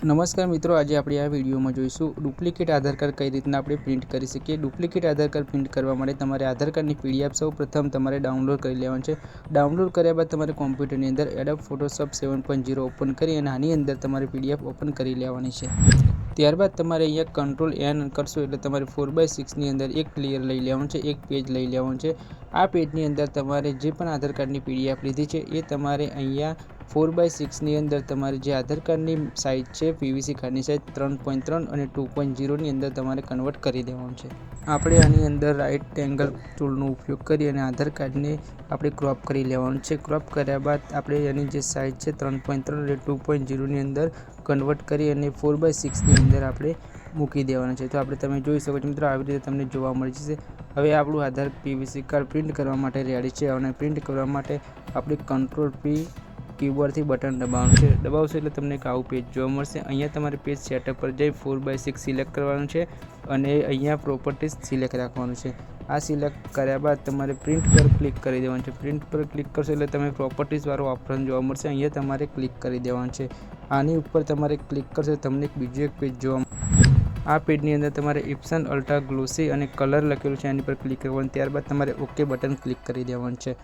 નમસ્કાર મિત્રો, આજે આપણે આ વિડીયોમાં જોઈશું ડુપ્લિકેટ આધાર કાર્ડ કઈ રીતના આપણે પ્રિન્ટ કરી શકીએ। ડુપ્લિકેટ આધાર કાર્ડ પ્રિન્ટ કરવા માટે તમારે આધાર કાર્ડની પીડીએફ સૌ પ્રથમ તમારે ડાઉનલોડ કરી લેવાનું છે। ડાઉનલોડ કર્યા બાદ તમારે કોમ્પ્યુટરની અંદર એડોબ ફોટોશોપ 7.0 ઓપન કરી અને આની અંદર તમારે પીડીએફ ઓપન કરી લેવાની છે। ત્યારબાદ તમારે અહીંયા કંટ્રોલ N કરશો એટલે તમારે 4/6ની અંદર એક ક્લિયર લઈ લેવાનું છે, એક પેજ લઈ લેવાનું છે। આ પેજની અંદર તમારે જે પણ આધાર કાર્ડની પીડીએફ લીધી છે એ તમારે અહીંયા 4/6ની અંદર તમારે જે આધાર કાર્ડની સાઇઝ છે પીવીસી કાર્ડની સાઇઝ 3.3 અને 2.0ની અંદર તમારે કન્વર્ટ કરી દેવાનું છે। આપણે આની અંદર રાઇટ એંગલ ટૂલનો ઉપયોગ કરી અને આધાર કાર્ડને આપણે ક્રોપ કરી લેવાનું છે। ક્રોપ કર્યા બાદ આપણે એની જે સાઇઝ છે 3.3 અને 2.0ની અંદર કન્વર્ટ કરી અને 4/6ની અંદર આપણે મૂકી દેવાનું છે। તો આપણે તમે જોઈ શકો છો મિત્રો, આવી રીતે તમને જોવા મળી જશે। હવે આપણું આધાર પીવીસી કાર્ડ પ્રિન્ટ કરવા માટે રેડી છે અને પ્રિન્ટ કરવા માટે આપણે કંટ્રોલ P કીબોર્ડથી બટન દબાવવાનું છે। દબાવશો એટલે તમને એક આવું પેજ જોવા મળશે। અહીંયા તમારે પેજ સેટઅપ પર જઈ 4/6 સિલેક્ટ કરવાનું છે અને અહીંયા પ્રોપર્ટીઝ સિલેક્ટ રાખવાનું છે। આ સિલેક્ટ કર્યા બાદ તમારે પ્રિન્ટ પર ક્લિક કરી દેવાનું છે। પ્રિન્ટ પર ક્લિક કરશો એટલે તમે પ્રોપર્ટીઝવાળું ઓપ્શન જોવા મળશે, અહીંયા તમારે ક્લિક કરી દેવાનું છે। આની ઉપર તમારે ક્લિક કરશો તમને બીજું એક પેજ જોવા મળશે। આ પેજની અંદર તમારે ઇપ્સન અલ્ટ્રા ગ્લોસી અને કલર લખેલું છે, એની પર ક્લિક કરવાનું। ત્યારબાદ તમારે ઓકે બટન ક્લિક કરી દેવાનું છે।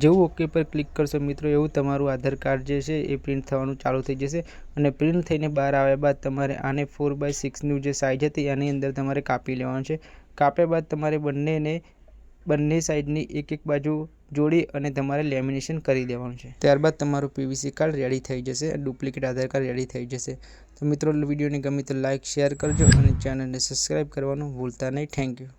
જેવું ઓકે પર ક્લિક કરશો મિત્રો, એવું તમારું આધાર કાર્ડ જે છે એ પ્રિન્ટ થવાનું ચાલુ થઈ જશે અને પ્રિન્ટ થઈને બહાર આવ્યા બાદ તમારે આને 4/6નું જે સાઇઝ હતી એની અંદર તમારે કાપી લેવાનું છે। કાપ્યા બાદ તમારે બંને સાઈડની એક બાજુ જોડી અને તમારે લેમિનેશન કરી દેવાનું છે। ત્યારબાદ તમારું પીવીસી કાર્ડ રેડી થઈ જશે, ડુપ્લિકેટ આધાર કાર્ડ રેડી થઈ જશે। તો મિત્રો, વિડીયોને ગમે તો લાઇક શેર કરજો અને ચેનલને સબસ્ક્રાઈબ કરવાનું ભૂલતા નહીં। Thank you.